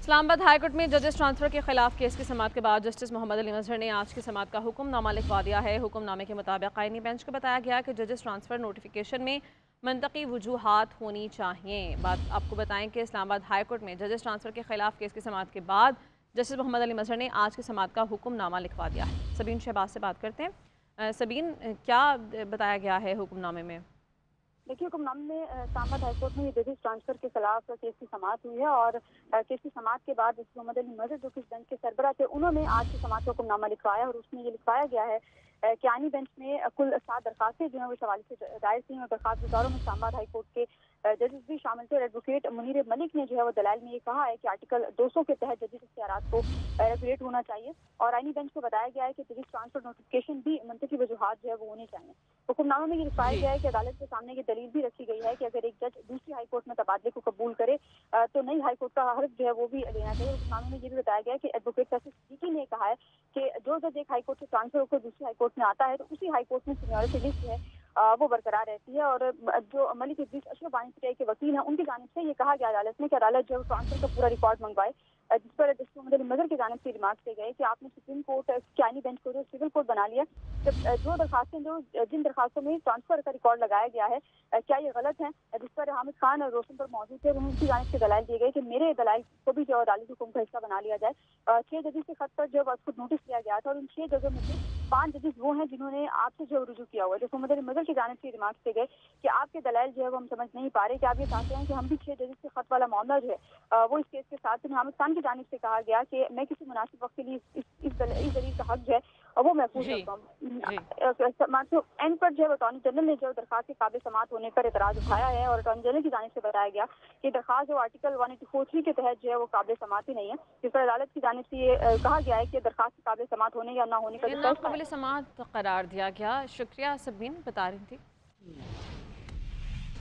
اسلام آباد high court میں ججز ٹرانسفر کے خلاف کیس کی سماعت کے بعد جسٹس محمد علی مظہر نے آج کی سماعت کا حکم نامہ لکھوا دیا ہے۔ حکم نامے کے مطابق آئینی بینچ کو بتایا گیا کہ ججز ٹرانسفر نوٹیفیکیشن میں منطقی وجوہات ہونی چاہیے۔ بات آپ کو بتائیں کہ اسلام آباد ہائی کورٹ میں ججز ٹرانسفر کے خلاف کیس کی سماعت کے بعد جسٹس محمد علی مظہر نے آج کی سماعت کا حکم نامہ لکھوا دیا ہے۔ سبین شہباز سے بات کرتے ہیں۔ سبین، کیا بتایا گیا ہے حکم نامے میں؟ دیکھیے، حکم نامے میں اسلام آباد ہائی کورٹ میں ججز ٹرانسفر کے خلاف کیس کی سماعت ہوئی ہے اور کیس کی سماعت کے بعد جسٹس محمد علی مظہر جو کہ اس بینچ کے سربراہ تھے، انہوں نے آج کی سماعت کا حکم نامہ لکھوایا اور اس میں یہ لکھوایا گیا ہے کہ آئینی بینچ میں کل 7 درخواستیں جو ہیں وہ اس حوالے سے دائر تھیں اور درخواست گزاروں میں اسلام آباد ہائی کورٹ کے ججز بھی شامل تھے اور ایڈوکیٹ منیر ملک نے جو ہے وہ دلائل میں یہ کہا ہے کہ آرٹیکل 200 کے تحت ججز اختیارات کو ریگولیٹ ہونا چاہیے اور آئینی بینچ کو بتایا گیا ہے کہ ججز ٹرانسفر نوٹیفکیشن بھی منطقی وجوہات جو ہے وہ ہونی چاہیے۔ حکم نامے میں یہ لکھوایا گیا ہے کہ عدالت کے سامنے یہ دلیل بھی رکھی گئی ہے کہ اگر ایک جج دوسری ہائی کورٹ میں تبادلے کو قبول کرے تو نئی ہائی کورٹ کا حلف جو ہے وہ بھی لینا چاہیے۔ حکم نامے میں یہ بھی بتایا گیا ہے کہ ایڈوکیٹ تحصیل صدیقی نے کہا ہے کہ جو جج ایک ہائی کورٹ سے ٹرانسفر ہو کر دوسری ہائی کورٹ میں آتا ہے تو اسی ہائی کورٹ میں سینیورٹی لسٹ جو ہے وہ برقرار رہتی ہے اور جو ملک ادریس اشرف بانی پی ٹی آئی کے وکیل ہیں ان کی جانب سے یہ کہا گیا عدالت میں کہ عدالت جو ہے ٹرانسفر کا پورا ریکارڈ منگوائے، جس پر جسٹس محمد علی مظہر کی جانب سے ریمارکس دیے گئے کہ آپ نے سپریم کورٹ کے آئینی بینچ کو جو سول کورٹ بنا لیا، جو درخواستیں جن درخواستوں میں ٹرانسفر کا ریکارڈ لگایا گیا ہے کیا یہ غلط ہیں، جس پر حامد خان اور روشن پر موجود تھے، ان کی جانب سے دلائل دیے گئے کہ میرے دلائل کو بھی جو عدالتی حکم کا حصہ بنا لیا جائے۔ 6 ججز کے خط پر جو خود نوٹس دیا گیا تھا اور ان 6 ججوں میں سے 5 ججز وہ ہیں جنہوں نے آپ سے جو رجوع کیا ہوا ہے۔ جس محمد علی مظہر کی جانب سے ریمارکس دیے گئے کہ آپ کے دلائل جو ہے وہ ہم سمجھ نہیں پا رہے کہ آپ یہ چاہتے ہیں کہ ہم بھی 6 ججز کے خط والا معاملہ جو ہے وہ اس کیس کے ساتھ حامد خان کی جانب سے کہا گیا کہ میں کسی مناسب وقت کے لیے اس دلیل کا حق جو ہے وہ محفوظ رکھتا ہوں۔ اینڈ پر جو ہے اٹارنی جنرل نے جو درخواست کے قابل سماعت ہونے پر اعتراض اٹھایا ہے اور اٹارنی جنرل کی جانب سے بتایا گیا کہ درخواست جو آرٹیکل 184(3) کے تحت جو ہے وہ قابل سماعت ہی نہیں ہے، جس پر عدالت کی جانب سے یہ کہا گیا ہے کہ درخواست کے قابل سماعت ہونے یا نہ ہونے کا قابل سماعت قرار دیا گیا۔ شکریہ سبین، بتا رہی تھی۔